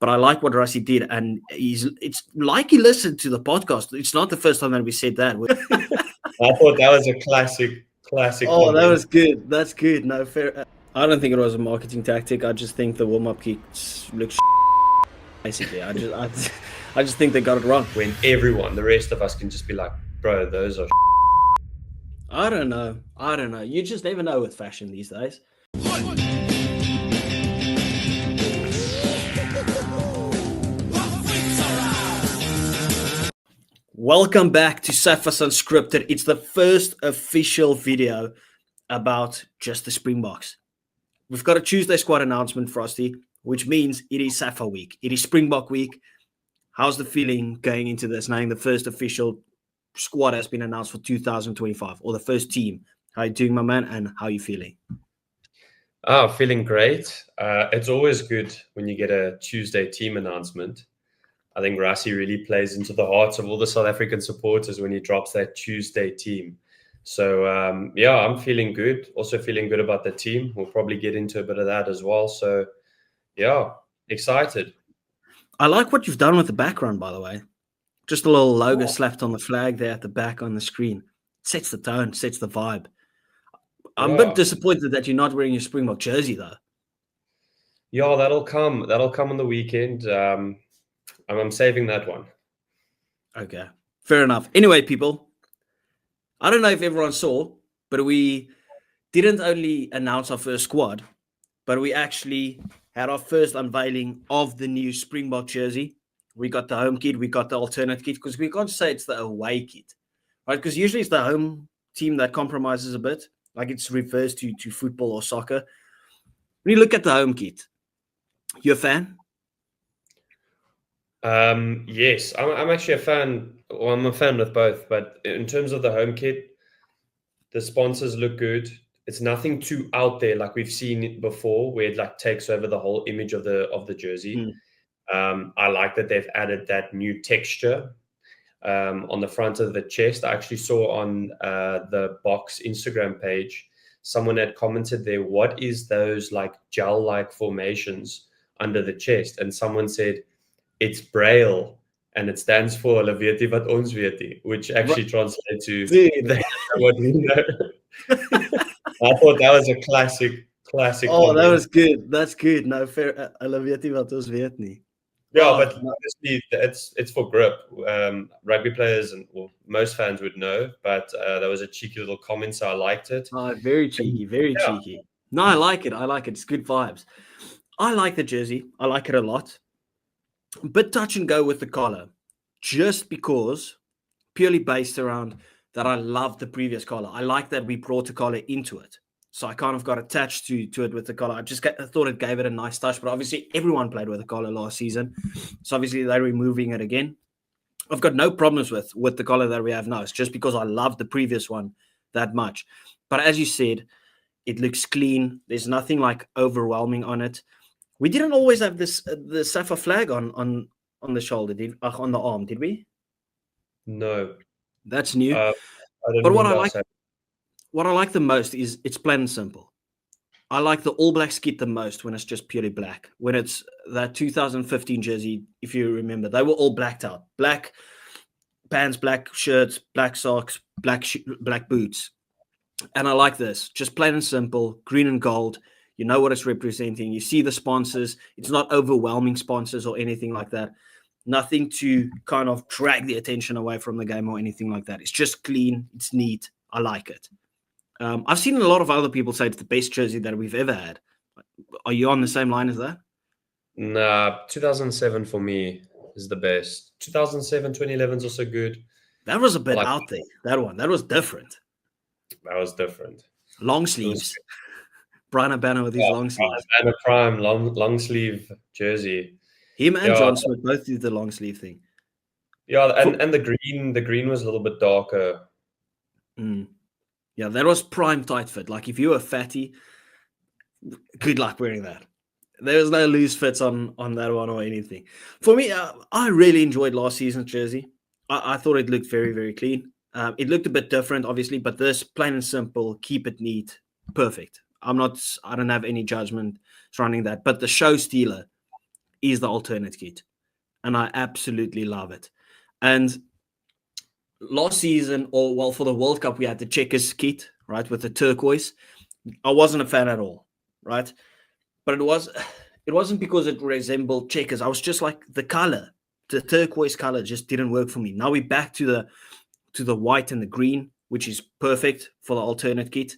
But I like what Rassi did, and it's like he listened to the podcast. It's not the first time that we said that. I thought that was a classic. Oh, that was good. That's good. No, fair. I don't think it was a marketing tactic. I just think the warm-up kicks look basically. I just think they got it wrong. When everyone, the rest of us, can just be like, bro, those are I don't know. You just never know with fashion these days. Welcome back to Safas Unscripted. It's the first official video about just the Springboks. We've got a Tuesday squad announcement, Frosty, which means it is Safa week. It is Springbok week. How's the feeling going into this, knowing the first official squad has been announced for 2025, or the first team? How you doing, my man, and how are you feeling? Feeling great. It's always good when you get a Tuesday team announcement. I think Rassi really plays into the hearts of all the South African supporters when he drops that Tuesday team. So, I'm feeling good. Also feeling good about the team. We'll probably get into a bit of that as well. So, excited. I like what you've done with the background, by the way. Just a little logo slapped on the flag there at the back on the screen. Sets the tone, sets the vibe. I'm a bit disappointed that you're not wearing your Springbok jersey, though. Yeah, that'll come. That'll come on the weekend. I'm saving that one. Okay, fair enough. Anyway, people, I don't know if everyone saw, but we didn't only announce our first squad, but we actually had our first unveiling of the new Springbok jersey. We got the home kit, we got the alternate kit, because we can't say it's the away kit, right? Because usually it's the home team that compromises a bit, like it's reversed to football or soccer. When you look at the home kit, you a fan? Yes, I'm actually a fan. Well, I'm a fan of both, but in terms of the home kit, the sponsors look good. It's nothing too out there like we've seen it before, where it like takes over the whole image of the jersey. I like that they've added that new texture on the front of the chest. I actually saw on the Box Instagram page, someone had commented there, what is those like gel-like formations under the chest? And someone said, it's Braille, and it stands for "Hulle weet nie wat ons weet nie," which actually translates to what we know. I thought that was a classic. Oh, that was good. That's good. No, fair. Hulle weet nie wat ons weet nie. Yeah, but obviously it's for grip. Rugby players and most fans would know, but that was a cheeky little comment, so I liked it. Oh, very cheeky, very cheeky. No, I like it. It's good vibes. I like the jersey. I like it a lot. A bit touch and go with the collar, just because, purely based around that I love the previous collar. I like that we brought the collar into it. So I kind of got attached to it with the collar. I thought it gave it a nice touch, but obviously everyone played with a collar last season. So obviously they're removing it again. I've got no problems with the collar that we have now. It's just because I love the previous one that much. But as you said, it looks clean. There's nothing like overwhelming on it. We didn't always have the Safa flag on the shoulder, on the arm, did we? No. That's new. But what I like the most is it's plain and simple. I like the All Blacks kit the most when it's just purely black. When it's that 2015 jersey, if you remember, they were all blacked out. Black pants, black shirts, black socks, black boots. And I like this. Just plain and simple, green and gold. You know what it's representing. You see the sponsors. It's not overwhelming sponsors or anything like that. Nothing to kind of drag the attention away from the game or anything like that. It's just clean. It's neat. I like it. I've seen a lot of other people say it's the best jersey that we've ever had. Are you on the same line as that? Nah, 2007 for me is the best. 2007, 2011 is also good. That was a bit out there, that one. That was different. That was different. Long sleeves. Brian Abana with his long sleeves. And a prime long sleeve jersey. Him and John Smith both did the long sleeve thing. Yeah, and the green was a little bit darker. Yeah, that was prime tight fit. Like if you were fatty, good luck wearing that. There was no loose fits on that one or anything. For me, I really enjoyed last season's jersey. I thought it looked very, very clean. It looked a bit different, obviously, but this plain and simple, keep it neat, perfect. I don't have any judgment surrounding that. But the show stealer is the alternate kit. And I absolutely love it. And last season, or well, for the World Cup, we had the Checkers kit, right, with the turquoise. I wasn't a fan at all, right? But it wasn't because it resembled Checkers. I was just like the color, the turquoise color just didn't work for me. Now we're back to the white and the green, which is perfect for the alternate kit.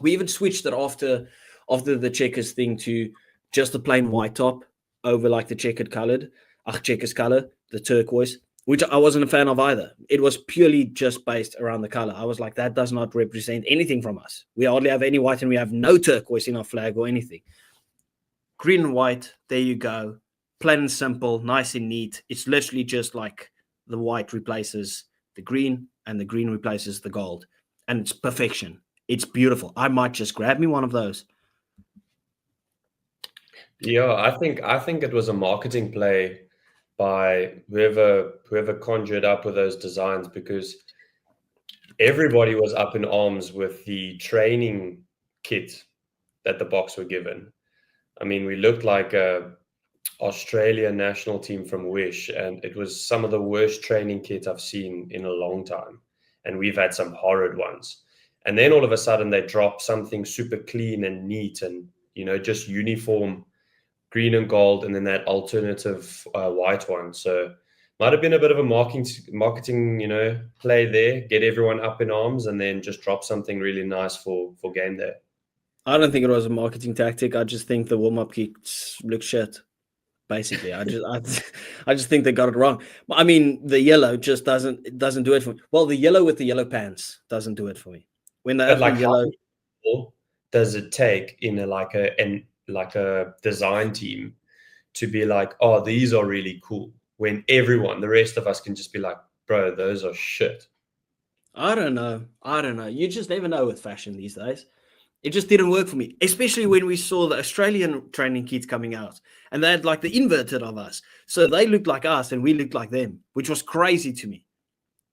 We even switched it after the Checkers thing to just a plain white top over like the Checkers color, the turquoise, which I wasn't a fan of either. It was purely just based around the color. I was like, that does not represent anything from us. We hardly have any white and we have no turquoise in our flag or anything. Green and white, there you go. Plain and simple, nice and neat. It's literally just like the white replaces the green and the green replaces the gold. And it's perfection. It's beautiful. I might just grab me one of those. Yeah, I think it was a marketing play by whoever conjured up with those designs, because everybody was up in arms with the training kit that the Boks were given. I mean, we looked like a Australia national team from Wish, and it was some of the worst training kit I've seen in a long time. And we've had some horrid ones. And then all of a sudden they drop something super clean and neat and, just uniform green and gold, and then that alternative white one. So might have been a bit of a marketing, play there, get everyone up in arms, and then just drop something really nice for game day. I don't think it was a marketing tactic. I just think the warm-up kits look shit. Basically, I just think they got it wrong. I mean, the yellow just doesn't do it for me. Well, the yellow with the yellow pants doesn't do it for me. When they have the yellow, does it take in a design team to be like, oh, these are really cool, when the rest of us can just be like, bro, those are shit? I don't know. You just never know with fashion these days. It just didn't work for me, especially when we saw the Australian training kits coming out and they had like the inverted of us. So they looked like us and we looked like them, which was crazy to me,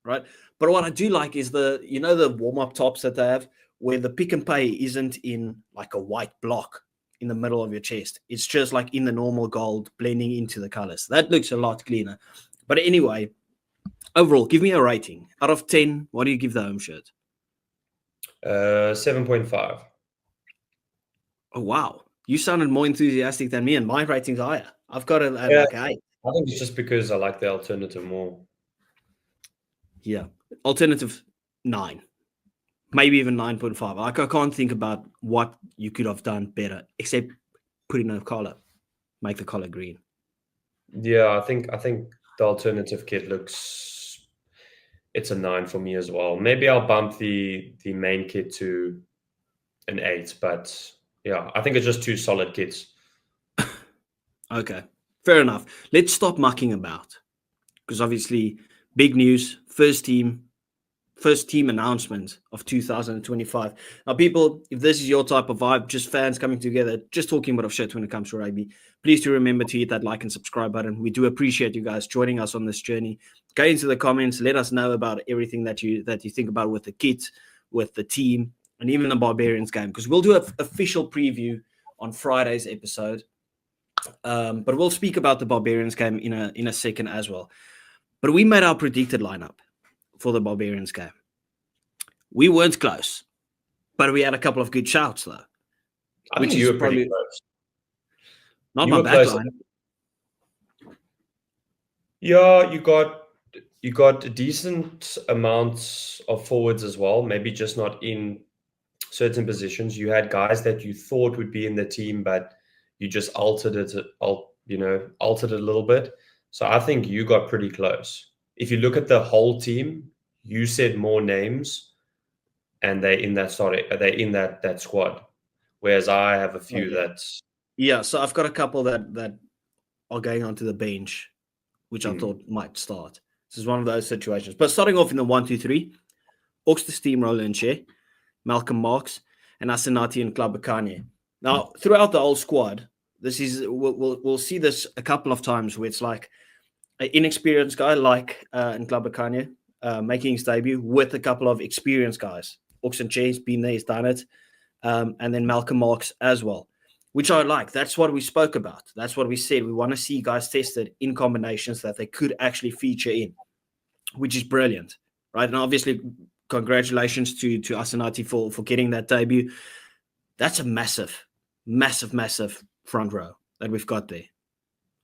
right? But what I do like is the warm-up tops that they have where the pick and pay isn't in like a white block in the middle of your chest. It's just like in the normal gold blending into the colors. That looks a lot cleaner. But anyway, overall, give me a rating. Out of 10, what do you give the home shirt? 7.5. Oh, wow. You sounded more enthusiastic than me, and my rating's higher. I've got it at like 8. I think it's just because I like the alternative more. Yeah. Alternative 9. Maybe even 9.5. Like, I can't think about what you could have done better, except put in a collar. Make the collar green. Yeah, I think the alternative kit it's a 9 for me as well. Maybe I'll bump the main kit to an 8, but yeah, I think it's just 2 solid kits. Okay, fair enough. Let's stop mucking about, because obviously big news, first team announcement of 2025. Now, people, if this is your type of vibe, just fans coming together, just talking about shit when it comes to rugby, please do remember to hit that like and subscribe button. We do appreciate you guys joining us on this journey. Go into the comments, let us know about everything that you think about with the kit, with the team, and even the Barbarians game, because we'll do an official preview on Friday's episode. But we'll speak about the Barbarians game in a second as well. But we made our predicted lineup for the Barbarians game. We weren't close, but we had a couple of good shouts though. I think you were pretty close. Not my backline. Yeah, you got decent amounts of forwards as well. Maybe just not in certain positions. You had guys that you thought would be in the team, but you just altered it a little bit. So I think you got pretty close. If you look at the whole team, you said more names, and they're in that squad. Whereas I have a few that's So I've got a couple that are going onto the bench, which I thought might start. This is one of those situations. But starting off in the 1-2-3, Ox the Steamroller and Shea, Malcolm Marks, and Asenati and Klabakanye. Now, throughout the whole squad, we'll see this a couple of times where it's like an inexperienced guy like Klabakanye making his debut with a couple of experienced guys. Ox and Shea, he's been there, he's done it. And then Malcolm Marks as well. which I like. That's what we spoke about. That's what we said. We want to see guys tested in combinations that they could actually feature in, which is brilliant, right? And obviously, congratulations to Asanati for getting that debut. That's a massive, massive, massive front row that we've got there.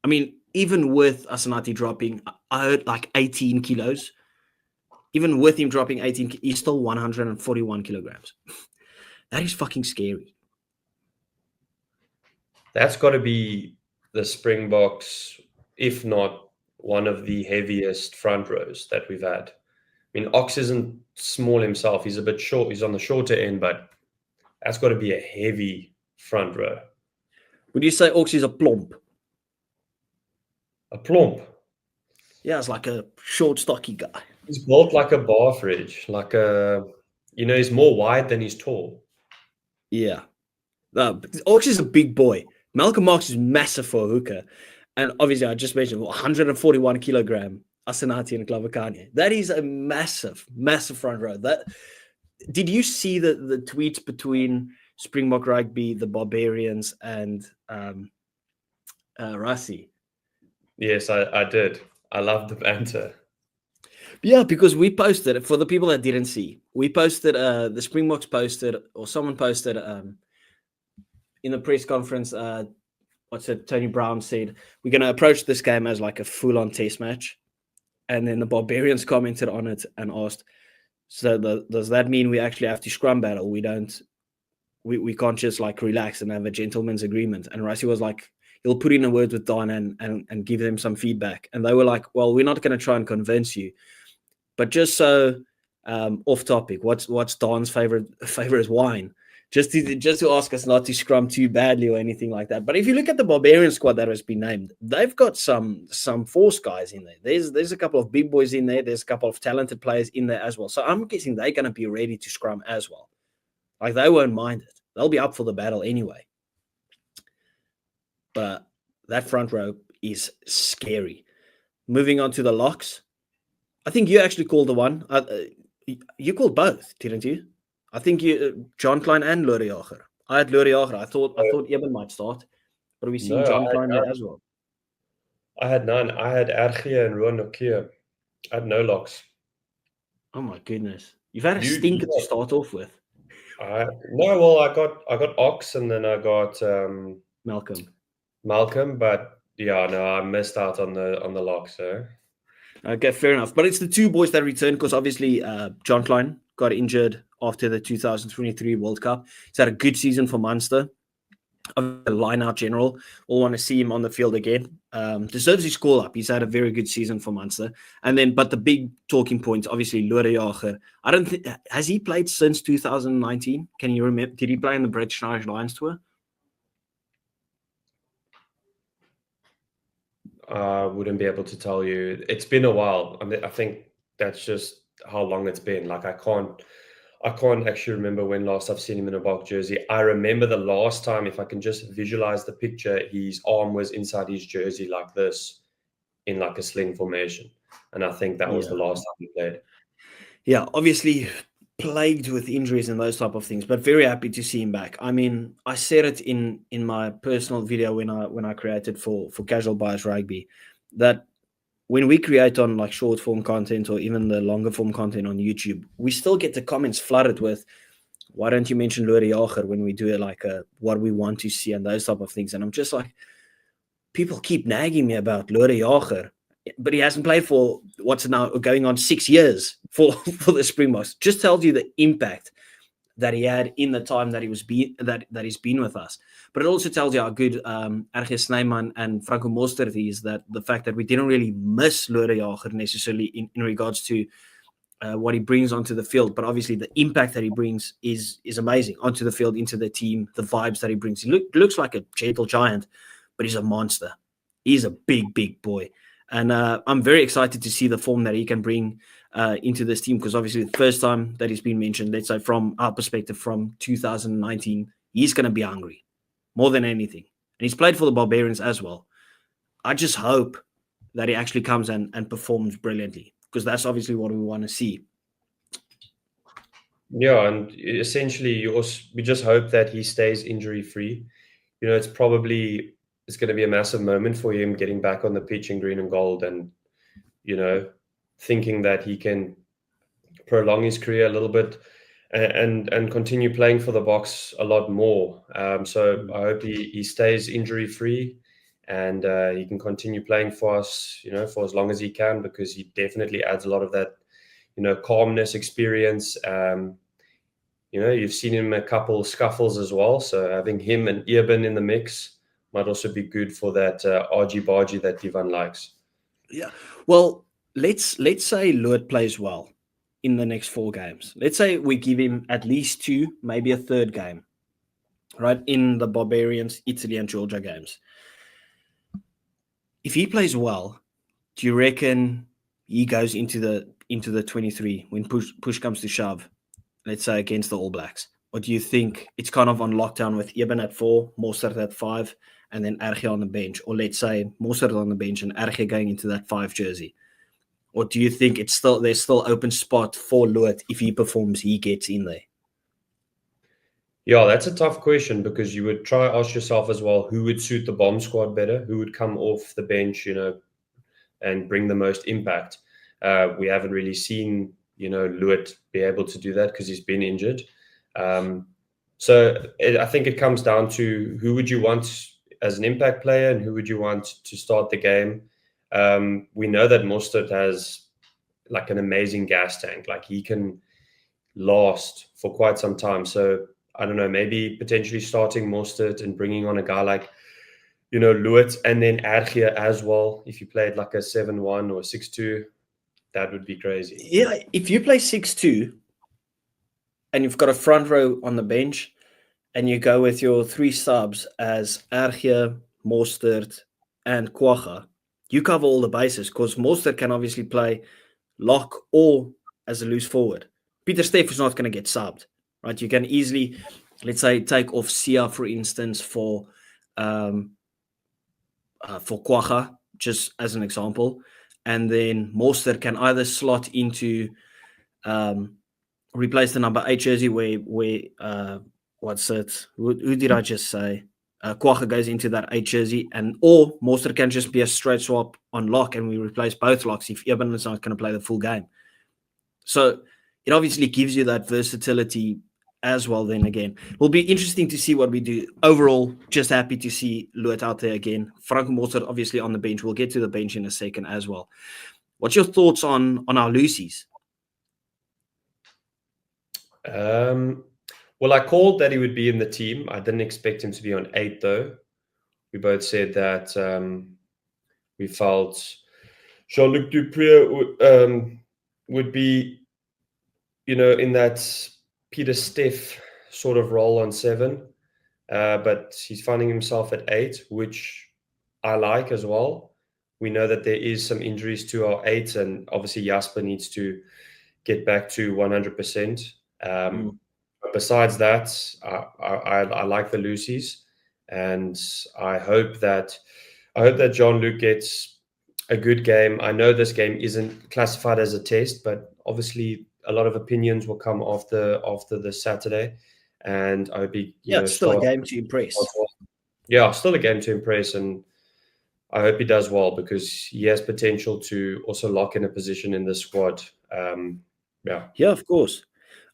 I mean, even with Asanati dropping, I heard like 18 kilos. Even with him dropping 18, he's still 141 kilograms. That is fucking scary. That's got to be the Springboks, if not one of the heaviest front rows that we've had. I mean, Ox isn't small himself. He's a bit short. He's on the shorter end, but that's got to be a heavy front row. Would you say Ox is a plomp? A plomp? Yeah, it's like a short, stocky guy. He's built like a bar fridge, like he's more wide than he's tall. Yeah. Ox is a big boy. Malcolm Marx is massive for a hooker. And obviously, I just mentioned 141 kilogram Asanati and Clavacani. That is a massive, massive front row. Did you see the tweets between Springbok Rugby, the Barbarians, and Rassi? Yes, I did. I love the banter. Yeah, because we posted, for the people that didn't see, we posted, the Springboks posted, or someone posted in the press conference, Tony Brown said, we're going to approach this game as like a full-on test match. And then the Barbarians commented on it and asked, so does that mean we actually have to scrum battle? We can't just like relax and have a gentleman's agreement. And Rassi was like, he'll put in a word with Don and give them some feedback. And they were like, well, we're not going to try and convince you. But just so off topic, what's Don's favorite wine? Just to ask us not to scrum too badly or anything like that. But if you look at the Barbarian squad that has been named, they've got some force guys in there. There's a couple of big boys in there. There's a couple of talented players in there as well. So I'm guessing they're going to be ready to scrum as well. Like, they won't mind it. They'll be up for the battle anyway. But that front row is scary. Moving on to the locks. I think you actually called the one. You called both, didn't you? I think you, John Klein and Lorie Jager. I had Lorie Jager. I thought Eben might start, but we seen John Klein there as well. I had none. I had Ergia and Ruan Nokia. I had no locks. Oh my goodness! You've had a stinker to start off with. I got Ox and then I got Malcolm, but yeah, no, I missed out on the locks. So. Okay, fair enough. But it's the two boys that returned because obviously John Klein got injured after the 2023 World Cup. He's had a good season for Munster. A line-out general. All want to see him on the field again. Deserves his call up. He's had a very good season for Munster. But the big talking point, obviously, Lorie Jager. I don't think, has he played since 2019? Can you remember? Did he play in the British Irish Lions tour? I wouldn't be able to tell you. It's been a while. I mean, I think that's just how long it's been. Like, I can't actually remember when last I've seen him in a Bok jersey. I remember the last time, if I can just visualize the picture, his arm was inside his jersey like this in like a sling formation. And I think that was the last time he played. Yeah, obviously plagued with injuries and those type of things, but very happy to see him back. I mean, I said it in my personal video when I created for Casual Bias Rugby, that when we create on like short form content or even the longer form content on YouTube, we still get the comments flooded with, why don't you mention Lorie Jager when we do it, like what we want to see and those type of things. And I'm just like, people keep nagging me about Lorie Jager, but he hasn't played for what's now going on 6 years for the Springboks. Just tells you the impact that he had in the time that he's been with us. But it also tells you how good Ergia Snyman and Franco Mostert is, that the fact that we didn't really miss Lorie Jager necessarily in regards to what he brings onto the field. But obviously the impact that he brings is amazing onto the field, into the team, the vibes that he brings. He looks like a gentle giant, but he's a monster. He's a big, big boy. And I'm very excited to see the form that he can bring into this team, because obviously the first time that he's been mentioned, let's say from our perspective, from 2019, he's going to be hungry more than anything. And he's played for the Barbarians as well. I just hope that he actually comes and performs brilliantly, because that's obviously what we want to see. Yeah, and essentially we just hope that he stays injury-free. it's probably going to be a massive moment for him getting back on the pitch in green and gold, and thinking that he can prolong his career a little bit and continue playing for the Boks a lot more. So I hope he stays injury free, and he can continue playing for us, for as long as he can, because he definitely adds a lot of that, calmness, experience. You've seen him a couple scuffles as well. So having him and Eben in the mix might also be good for that argy-bargy that Divan likes. Yeah. Well, let's say Lood plays well in the next 4 games. Let's say we give him at least 2, maybe a third game, right, in the Barbarians, Italy, and Georgia games. If he plays well, do you reckon he goes into the 23 when push comes to shove, let's say against the All Blacks? Or do you think it's kind of on lockdown with Eben at 4, Mostert at 5, and then Erge on the bench? Or let's say Mostert on the bench and Erge going into that 5 jersey? Or do you think there's still open spot for Lood? If he performs, he gets in there? Yeah, that's a tough question, because you would try ask yourself as well, who would suit the bomb squad better? Who would come off the bench, and bring the most impact? We haven't really seen, Lood be able to do that because he's been injured. I think it comes down to who would you want as an impact player and who would you want to start the game. We know that Mostert has like an amazing gas tank. Like, he can last for quite some time. So I don't know, maybe potentially starting Mostert and bringing on a guy like, Lood, and then Erge as well. If you played like a 7-1 or 6-2, that would be crazy. Yeah, if you play 6-2 and you've got a front row on the bench and you go with your 3 subs as Erge, Mostert, and Quagga, you cover all the bases, because Mostert can obviously play lock or as a loose forward. Peter Steff is not going to get subbed, right? You can easily, let's say, take off Sia, for instance, for Quagga, just as an example, and then Mostert can either slot into replace the number 8 jersey where what's it? Who did I just say? Quagga goes into that 8 jersey, or Mostert can just be a straight swap on lock, and we replace both locks if Eben is not going to play the full game. So it obviously gives you that versatility as well. Then again, it will be interesting to see what we do. Overall, just happy to see Lood out there again. Frank Mostert obviously on the bench. We'll get to the bench in a second as well. What's your thoughts on our Lucies? Well, I called that he would be in the team. I didn't expect him to be on 8, though. We both said that we felt Jean-Luc Dupré would be, in that Peter Steff sort of role on 7. But he's finding himself at 8, which I like as well. We know that there is some injuries to our 8, and obviously Jasper needs to get back to 100%. But besides that, I like the Lucies, and I hope that Jean-Luc gets a good game. I know this game isn't classified as a test, but obviously a lot of opinions will come after this Saturday, and I hope he it's still a game to impress. Yeah, still a game to impress, and I hope he does well, because he has potential to also lock in a position in the squad. Yeah, of course.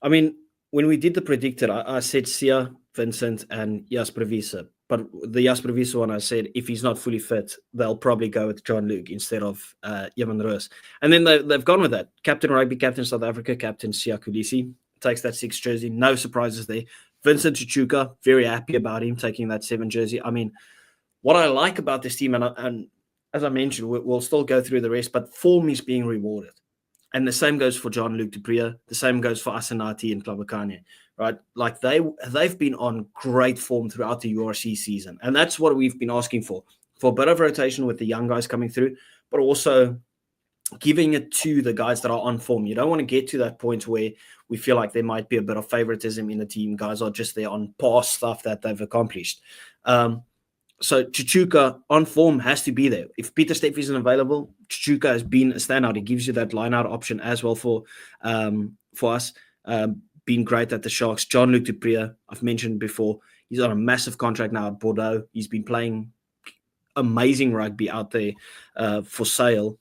I mean, when we did the predictor, I said Sia, Vincent, and Jasper Wiese. But the Jasper Wiese one, I said, if he's not fully fit, they'll probably go with Jean-Luc instead of Evan Roos. And then they've gone with that. Captain Rugby, Captain South Africa, Captain Sia Kolisi takes that 6 jersey. No surprises there. Vincent Chuchuka, very happy about him taking that 7 jersey. I mean, what I like about this team, and as I mentioned, we'll still go through the rest, but form is being rewarded. And the same goes for Jean-Luc Dupré. The same goes for Asenati and Klabakanye, right? Like they've been on great form throughout the URC season. And that's what we've been asking for a bit of rotation with the young guys coming through, but also giving it to the guys that are on form. You don't want to get to that point where we feel like there might be a bit of favoritism in the team. Guys are just there on past stuff that they've accomplished. So Chuchuka on form has to be there. If Peter Steff isn't available, Chuchuka has been a standout. He gives you that line-out option as well for us. Being great at the Sharks. Jean-Luc Dupré, I've mentioned before, He's on a massive contract now at Bordeaux. He's been playing amazing rugby out there for sale.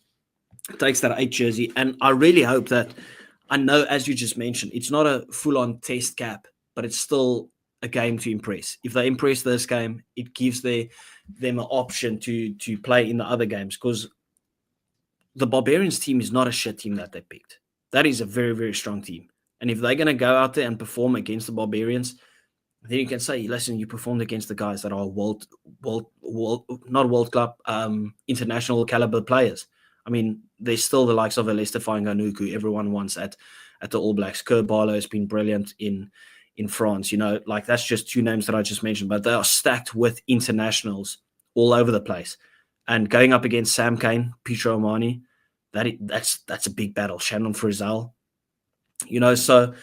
Takes that 8 jersey, and I really hope that, I know, as you just mentioned, it's not a full-on test cap, but it's still a game to impress. If they impress this game, it gives them an option to play in the other games, because the Barbarians team is not a shit team that they picked. That is a very, very strong team. And if they're going to go out there and perform against the Barbarians, then you can say, listen, you performed against the guys that are not World Club, international caliber players. I mean, there's still the likes of a Leicester Fainganu, who everyone wants at the All Blacks. Kurt Barlow has been brilliant in France. Like, that's just 2 names that I just mentioned, but they are stacked with internationals all over the place. And going up against Sam Cane, Peter Omani, that's a big battle. Shannon Frizzell, so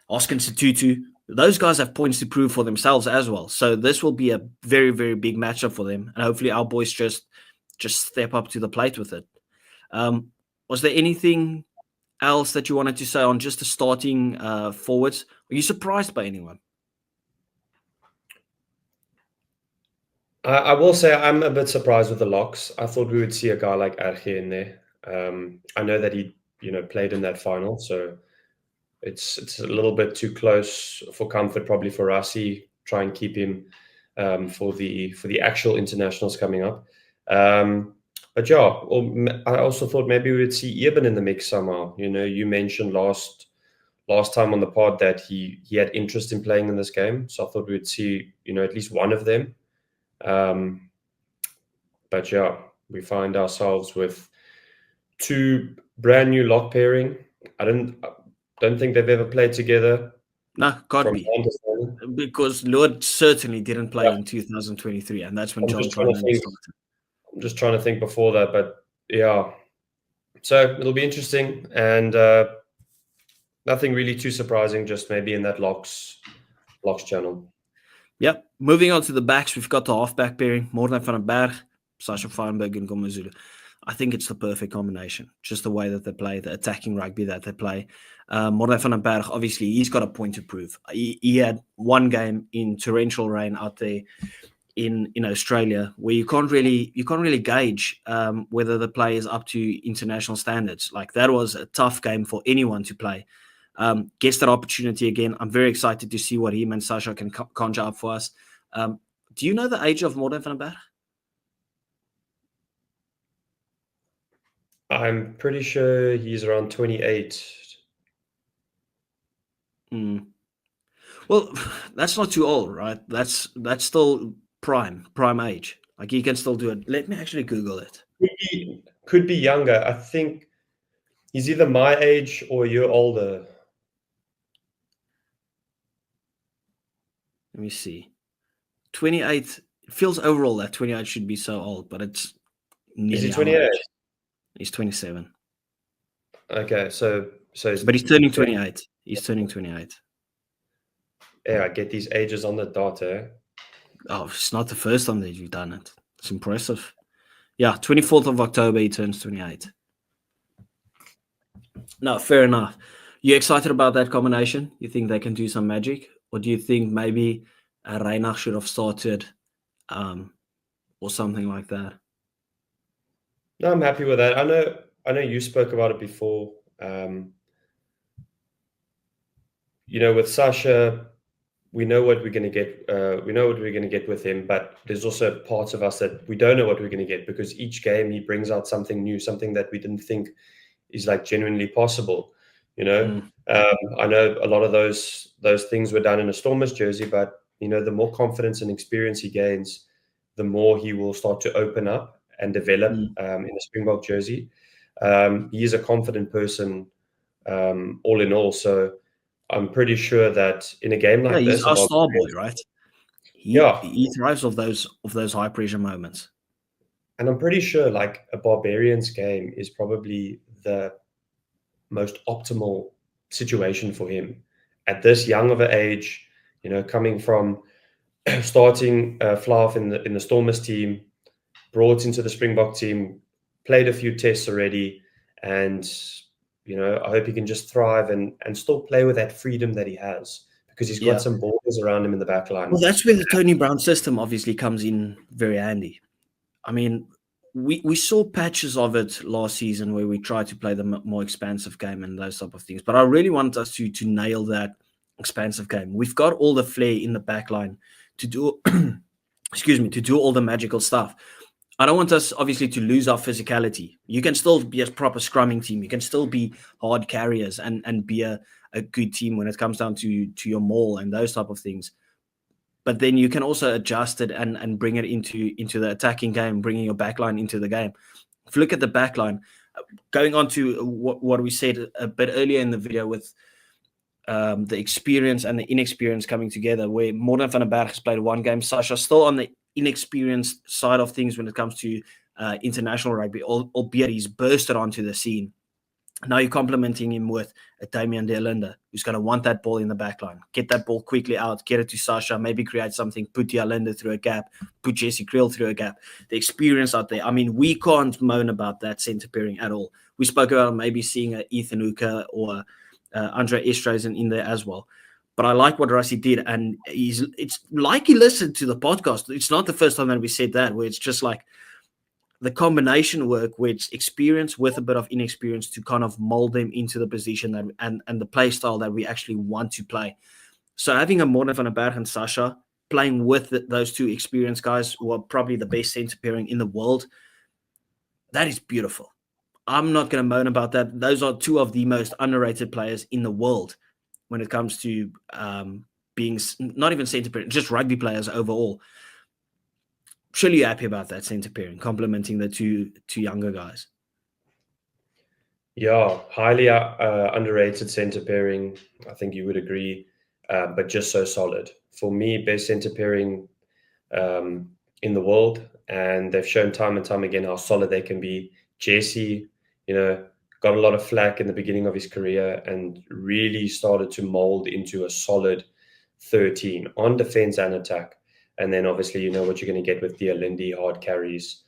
Oscar Tutu, those guys have points to prove for themselves as well. So this will be a very, very big matchup for them, and hopefully our boys just step up to the plate with it. Was there anything else that you wanted to say on just the starting forwards? Are you surprised by anyone? I will say I'm a bit surprised with the locks. I thought we would see a guy like Arge in there. I know that he, played in that final, so it's a little bit too close for comfort probably for Rassi. Try and keep him for the actual internationals coming up. But yeah, I also thought maybe we would see Eben in the mix somehow. You mentioned last time on the pod that he had interest in playing in this game, so I thought we would see at least one of them. But yeah, we find ourselves with 2 brand new lock pairing. I don't think they've ever played together. No, can't be. Because Lord certainly didn't play in 2023, and that's when John Klein started. I'm just trying to think before that, but yeah. So it'll be interesting, and nothing really too surprising, just maybe in that locks channel. Yep. Moving on to the backs, we've got the halfback pairing, Morne van den Berg, Sasha Feinberg, and Komazulu. I think it's the perfect combination, just the way that they play, the attacking rugby that they play. Morne van den Berg, obviously, he's got a point to prove. He had 1 game in torrential rain out there in Australia, where you can't really gauge whether the play is up to international standards. Like, that was a tough game for anyone to play. Gets that opportunity again. I'm very excited to see what him and Sasha can conjure up for us. Do you know the age of Morne van den Berg? I'm pretty sure he's around 28. Well, that's not too old, right? That's still prime age. Like, he can still do it. Let me actually Google it. Could be younger. I think he's either my age or a year older. Let me see. 28. It feels overall that 28 should be so old, but it's nearly. Is he 28? He's 27. Okay, so but he's turning 28. He's turning 28. Yeah, I get these ages on the dot, eh? Oh, it's not the first time that you've done it. It's impressive. Yeah, 24th of October, he turns 28. No, fair enough. You excited about that combination? You think they can do some magic? Or do you think maybe Reinach should have started or something like that? No, I'm happy with that. I know you spoke about it before. With Sasha, we know what we're going to get. We know what we're going to get with him, but there's also parts of us that we don't know what we're going to get, because each game he brings out something new, something that we didn't think is like genuinely possible. I know a lot of those things were done in a Stormers jersey, but the more confidence and experience he gains, the more he will start to open up and develop in a Springbok jersey. He is a confident person, all in all. So I'm pretty sure that in a game like this, he's our star boy, right? He thrives off those high pressure moments. And I'm pretty sure like a Barbarians game is probably the most optimal situation for him at this young of an age. Coming from starting Flav in the Stormers team, brought into the Springbok team, played a few tests already, and I hope he can just thrive and still play with that freedom that he has, because he's got some borders around him in the back line. Well, that's where the Tony Brown system obviously comes in very handy. I mean, we saw patches of it last season where we tried to play the more expansive game and those type of things. But I really want us to nail that expansive game. We've got all the flair in the back line to do, to do all the magical stuff. I don't want us, obviously, to lose our physicality. You can still be a proper scrumming team. You can still be hard carriers and be a good team when it comes down to your maul and those type of things. But then you can also adjust it and bring it into the attacking game, bringing your backline into the game. If you look at the backline, going on to what we said a bit earlier in the video with the experience and the inexperience coming together, where Morten van den Berg has played one game, Sasha still on the inexperienced side of things when it comes to international rugby, albeit he's bursted onto the scene. Now you're complementing him with a Damian de Alinde, who's going to want that ball in the back line. Get that ball quickly out, get it to Sasha, maybe create something, put de Alinde through a gap, put Jesse Kriel through a gap. The experience out there. I mean, we can't moan about that centre pairing at all. We spoke about maybe seeing a Ethan Hooker or Andre Esterhuizen in there as well. But I like what Rassie did, and it's like he listened to the podcast. It's not the first time that we said that, where it's just like the combination work where it's experience with a bit of inexperience to kind of mold them into the position that and the play style that we actually want to play. So having a Morten van den Berg and Sasha playing with those two experienced guys who are probably the best centre pairing in the world, that is beautiful. I'm not going to moan about that. Those are two of the most underrated players in the world when it comes to being not even centre pairing, just rugby players overall. Surely you're happy about that centre pairing, complementing the two younger guys. Yeah, highly underrated centre pairing. I think you would agree, but just so solid. For me, best centre pairing in the world, and they've shown time and time again how solid they can be. Jesse, got a lot of flack in the beginning of his career and really started to mold into a solid 13 on defense and attack. And then obviously, you know what you're going to get with de Alinde, hard carries.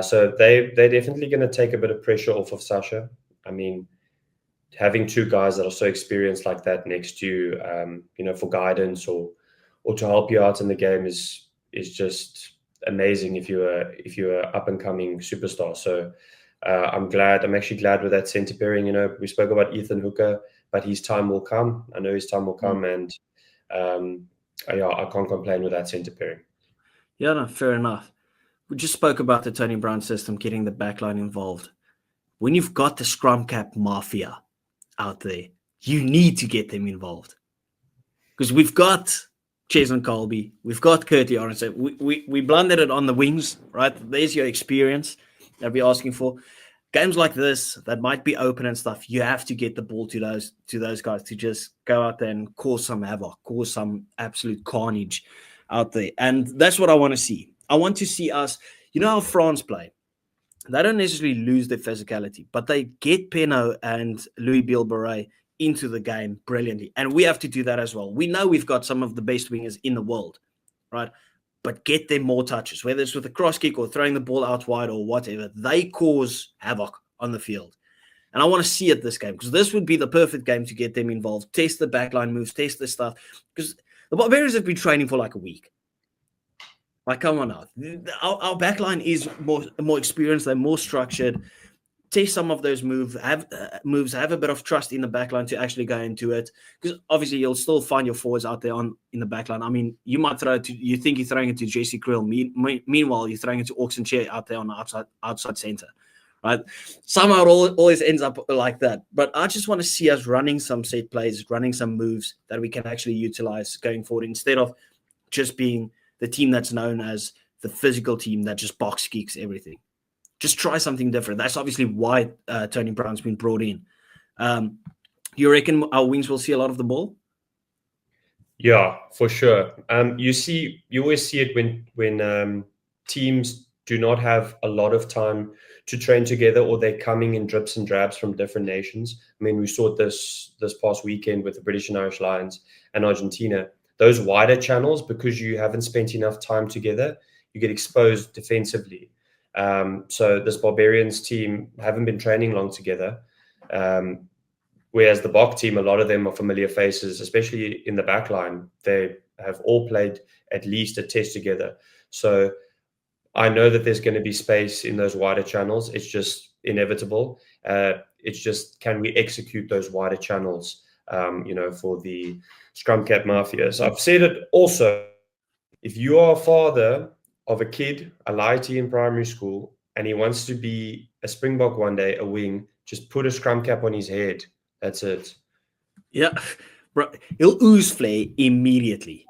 So they're definitely going to take a bit of pressure off of Sasha. I mean, having two guys that are so experienced like that next to you, for guidance or to help you out in the game is just amazing if you're up and coming superstar. So I'm actually glad with that centre pairing. We spoke about Ethan Hooker, but his time will come. I know his time will come, and I can't complain with that centre pairing. Yeah, no, fair enough. We just spoke about the Tony Brown system, getting the backline involved. When you've got the scrum cap mafia out there, you need to get them involved. Because we've got Cheslin Colby, we've got Curtly Orange. We blundered it on the wings, right? There's your experience that we're asking for. Games like this that might be open and stuff, you have to get the ball to those guys to just go out there and cause some havoc, cause some absolute carnage out there. And that's what I want to see. I want to see us, how France play. They don't necessarily lose their physicality, but they get Peno and Louis Bilberet into the game brilliantly. And we have to do that as well. We know we've got some of the best wingers in the world, right? But get them more touches, whether it's with a cross kick or throwing the ball out wide or whatever. They cause havoc on the field. And I want to see it this game, because this would be the perfect game to get them involved, test the backline moves, test the stuff. Because the Barbarians have been training for like a week. Like, come on now. Our backline is more experienced. They're more structured. Test some of those moves, have a bit of trust in the backline to actually go into it. Because obviously you'll still find your forwards out there in the backline. I mean, you might you think you're throwing it to Jesse Kriel. Meanwhile, you're throwing it to Oxen Chair out there on the outside center, right? Somehow it always ends up like that. But I just want to see us running some set plays, running some moves that we can actually utilize going forward, instead of just being the team that's known as the physical team that just box kicks everything. Just try something different. That's obviously why Tony Brown's been brought in. You reckon our wings will see a lot of the ball? Yeah, for sure. You always see it when teams do not have a lot of time to train together, or they're coming in drips and drabs from different nations. I mean, we saw this past weekend with the British and Irish Lions and Argentina. Those wider channels, because you haven't spent enough time together, you get exposed defensively. So this Barbarians team haven't been training long together. Whereas the Bok team, a lot of them are familiar faces, especially in the backline. They have all played at least a test together. So I know that there's going to be space in those wider channels. It's just inevitable. It's just, can we execute those wider channels, for the scrum cap mafia? So I've said it also, if you are a father of a kid, a lighty in primary school, and he wants to be a Springbok one day, a wing, just put a scrum cap on his head. That's it. Yeah, bro, he'll ooze flair immediately,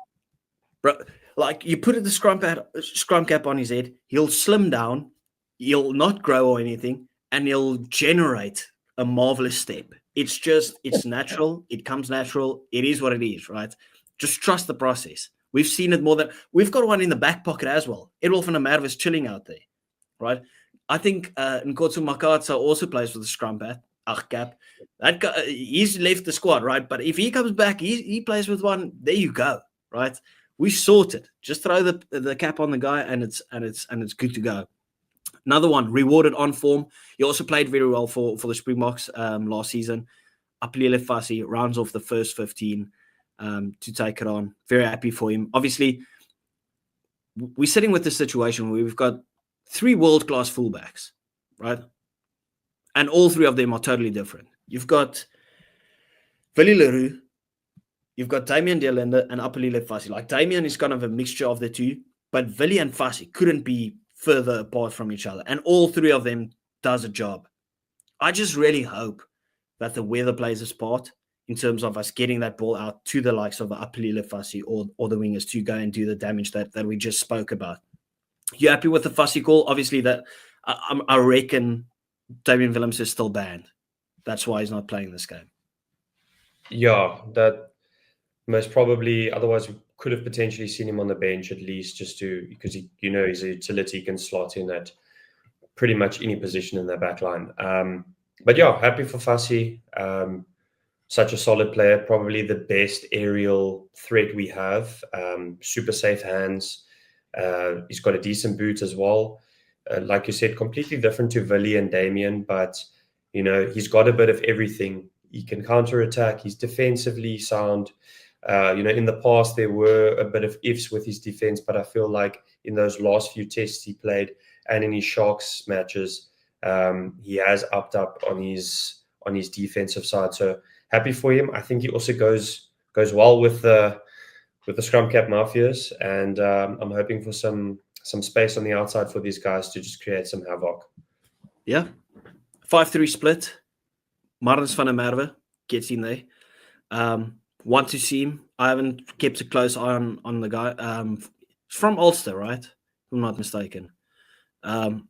bro. Like, you put the scrum cap on his head, he'll slim down, he'll not grow or anything, and he'll generate a marvelous step. It's natural. It comes natural. It is what it is, right? Just trust the process. We've seen it more than we've got one in the back pocket as well. Edwolf van der Merwe is chilling out there, right? I think Nkotsu Makatsa also plays with the scrum cap. That guy, he's left the squad, right? But if he comes back, he plays with one. There you go, right? We sorted. Just throw the cap on the guy, and it's good to go. Another one, rewarded on form. He also played very well for the Springboks last season. Apelile Fassi rounds off the first 15 to take it on. Very happy for him. Obviously, we're sitting with the situation where we've got 3 world-class fullbacks, right? And all 3 of them are totally different. You've got Willie Leroux, you've got Damian Delinde and Apelile Fassi. Like, Damian is kind of a mixture of the two, but Willie and Fassi couldn't be further apart from each other. And all 3 of them does a job. I just really hope that the weather plays its part in terms of us getting that ball out to the likes of Apelile Fassi or the wingers to go and do the damage that we just spoke about. You happy with the Fassi call? Obviously, that I reckon Damian Willems is still banned. That's why he's not playing this game. Yeah, that most probably. Otherwise, we could have potentially seen him on the bench at least, just because he's a utility, can slot in at pretty much any position in their back line. But yeah, happy for Fassi. Such a solid player, probably the best aerial threat we have. Super safe hands. He's got a decent boot as well. Like you said, completely different to Willie and Damien, but he's got a bit of everything. He can counter-attack. He's defensively sound. In the past, there were a bit of ifs with his defense, but I feel like in those last few tests he played and in his Sharks matches, he has upped up on his defensive side. So happy for him. I think he also goes well with the scrum cap mafias, and I'm hoping for some space on the outside for these guys to just create some havoc. Yeah, 5-3 split. Marnus van der Merwe gets in there. Want to see him. I haven't kept a close eye on the guy. From Ulster, right? If I'm not mistaken. I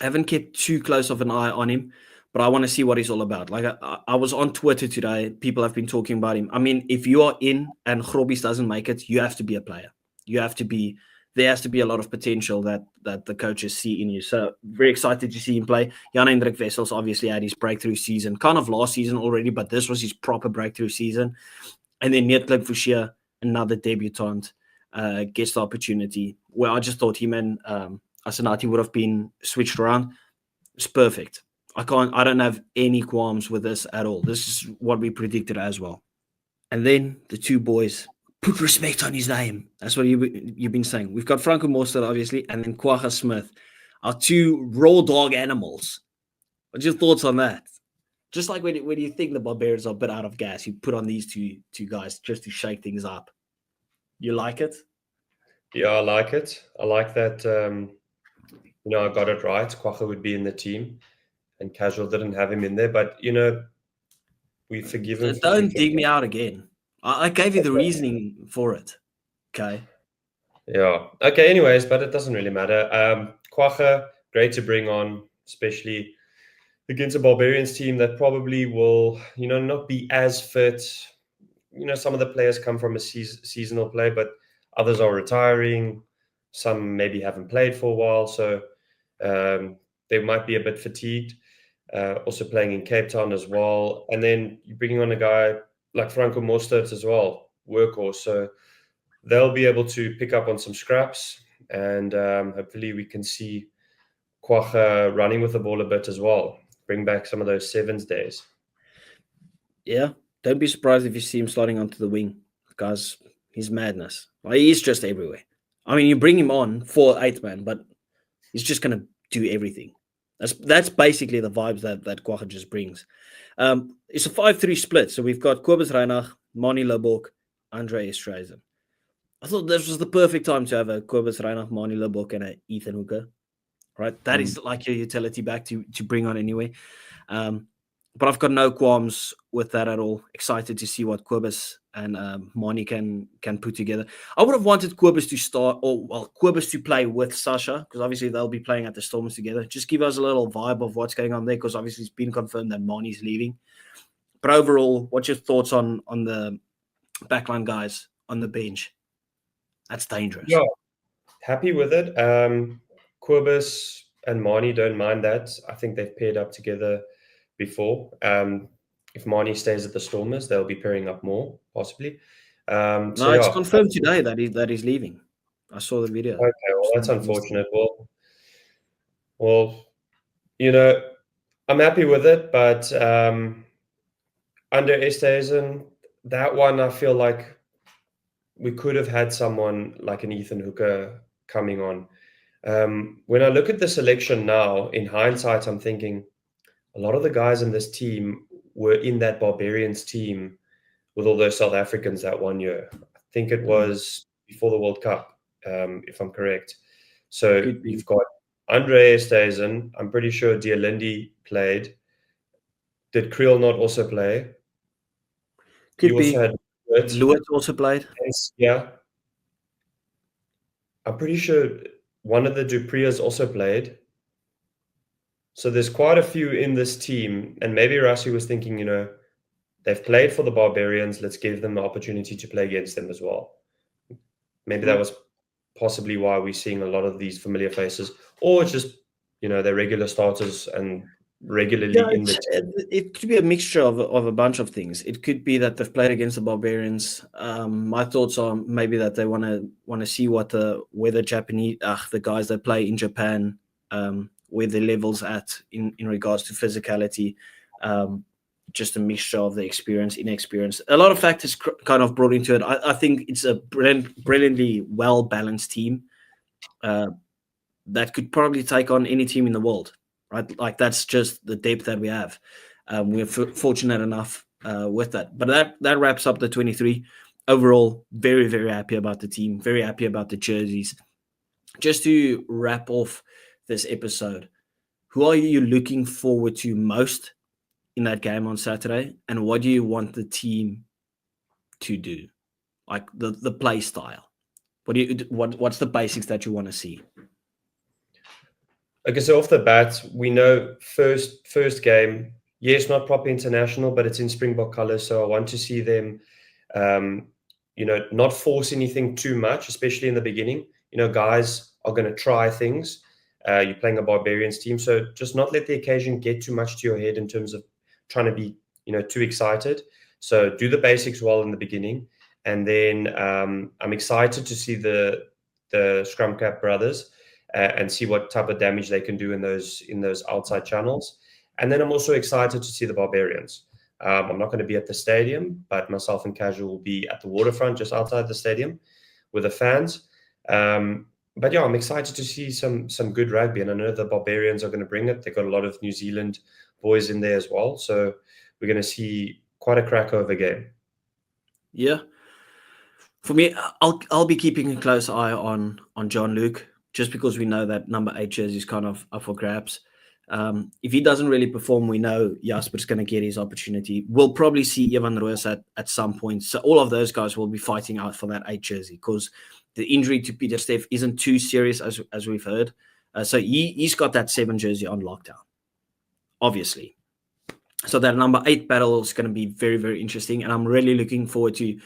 haven't kept too close of an eye on him, but I want to see what he's all about. Like, I was on Twitter today. People have been talking about him. I mean, if you are in and Grobbies doesn't make it, you have to be a player. There has to be a lot of potential that the coaches see in you. So very excited to see him play. Jan-Hendrik Wessels obviously had his breakthrough season, kind of last season already, but this was his proper breakthrough season. And then Nietlip Fouchier, another debutant, gets the opportunity, where I just thought him and Asenati would have been switched around. It's perfect. I don't have any qualms with this at all. This is what we predicted as well. And then the 2 boys, put respect on his name. That's what you've been saying. We've got Franco Mostert, obviously, and then Kwagga Smith, our 2 raw dog animals. What's your thoughts on that? Just like when you think the Barbarians are a bit out of gas, you put on these two guys just to shake things up. You like it? Yeah, I like it. I like that. I got it right. Kwagga would be in the team, and Casual didn't have him in there. But we forgive him. Don't dig me out again. I gave you the reasoning for it. Okay. Yeah. Okay. Anyways, but it doesn't really matter. Kwagga, great to bring on, especially against a Barbarians team that probably will, not be as fit. Some of the players come from a seasonal play, but others are retiring. Some maybe haven't played for a while, so they might be a bit fatigued. Also playing in Cape Town as well. And then you're bringing on a guy like Franco Mostert as well, workhorse. So they'll be able to pick up on some scraps, and hopefully we can see Kwagga running with the ball a bit as well. Bring back some of those sevens days. Yeah, don't be surprised if you see him sliding onto the wing, because he's madness. Like, he's just everywhere. I mean, you bring him on for 8 man, but he's just going to do everything. That's basically the vibes that Kwagga just brings. It's a 5-3 split. So we've got Kobus Reinach, Mani Lubbock, Andre Esterhuizen. I thought this was the perfect time to have a Kobus Reinach, Mani Lubbock, and a Ethan Hooker. Right? That is like your utility back to bring on anyway. But I've got no qualms with that at all. Excited to see what Kobus and Mani can put together. I would have wanted Kobus to start, Kobus to play with Sasha, because obviously they'll be playing at the Stormers together. Just give us a little vibe of what's going on there, because obviously it's been confirmed that Mani's leaving. But overall, what's your thoughts on the backline guys on the bench? That's dangerous. Yeah, happy with it. Kobus and Mani don't mind that. I think they've paired up together before. If Mani stays at the Stormers, they'll be pairing up more, possibly. It's confirmed today that he's leaving. I saw the video. Okay, well, that's unfortunate. Well, you know, I'm happy with it, but under Esterhuizen, that one, I feel like we could have had someone like an Ethan Hooker coming on. When I look at the selection now, in hindsight, I'm thinking a lot of the guys in this team were in that Barbarians team with all those South Africans that 1 year. I think it was before the World Cup, if I'm correct. So you've got Andre Esterhuizen. I'm pretty sure Dialindi played. Did Creel not also play? Could be. Lewis also played. Yeah. I'm pretty sure one of the Dupreas also played. So there's quite a few in this team. And maybe Rassi was thinking, they've played for the Barbarians. Let's give them the opportunity to play against them as well. Maybe that was possibly why we're seeing a lot of these familiar faces. Or it's just, they're regular starters and regularly in the team. It could be a mixture of a bunch of things. It could be that they've played against the Barbarians. My thoughts are maybe that they want to see where the Japanese the guys that play in Japan, where the levels at in regards to physicality. Just a mixture of the experience, inexperience. A lot of factors kind of brought into it. I think it's a brilliantly well-balanced team that could probably take on any team in the world. Right, like that's just the depth that we have. We're fortunate enough with that. But that wraps up the 23. Overall, very, very happy about the team. Very happy about the jerseys. Just to wrap off this episode, who are you looking forward to most in that game on Saturday, and what do you want the team to do? Like the play style. What's the basics that you want to see? Okay, so off the bat, we know first game, yes, not proper international, but it's in Springbok colors. So I want to see them, not force anything too much, especially in the beginning. Guys are going to try things. You're playing a Barbarians team, so just not let the occasion get too much to your head in terms of trying to be, too excited. So do the basics well in the beginning, and then I'm excited to see the Scrum Cap brothers. And see what type of damage they can do in those outside channels. And then I'm also excited to see the Barbarians. I'm not going to be at the stadium, but myself and Casual will be at the waterfront just outside the stadium with the fans. But yeah, I'm excited to see some good rugby. And I know the Barbarians are going to bring it. They've got a lot of New Zealand boys in there as well. So we're going to see quite a crackover game. Yeah. For me, I'll be keeping a close eye on John Luke, just because we know that number 8 jersey is kind of up for grabs. If he doesn't really perform, we know Jasper's going to get his opportunity. We'll probably see Evan Roos at some point. So all of those guys will be fighting out for that 8 jersey, because the injury to Peter Steff isn't too serious as we've heard. So he's got that 7 jersey on lockdown, obviously. So that number 8 battle is going to be very, very interesting. And I'm really looking forward to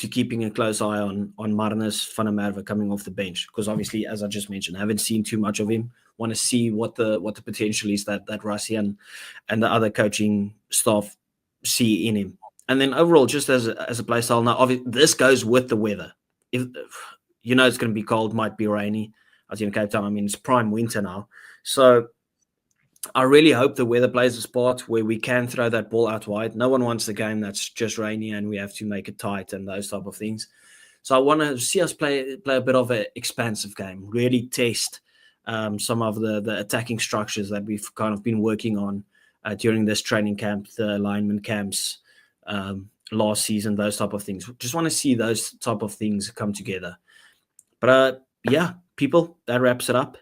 keeping a close eye on Marnus van der Merwe coming off the bench, because obviously, as I just mentioned, I haven't seen too much of him. Want to see what the potential is that Rassi and the other coaching staff see in him. And then overall, just as a play style, now obviously this goes with the weather. If it's going to be cold, might be rainy. As in Cape Town, I mean it's prime winter now, so I really hope the weather plays a spot where we can throw that ball out wide. No one wants a game that's just rainy and we have to make it tight and those type of things. So I want to see us play a bit of an expansive game, really test some of the attacking structures that we've kind of been working on during this training camp, the alignment camps, last season, those type of things. Just want to see those type of things come together. But yeah, people, that wraps it up.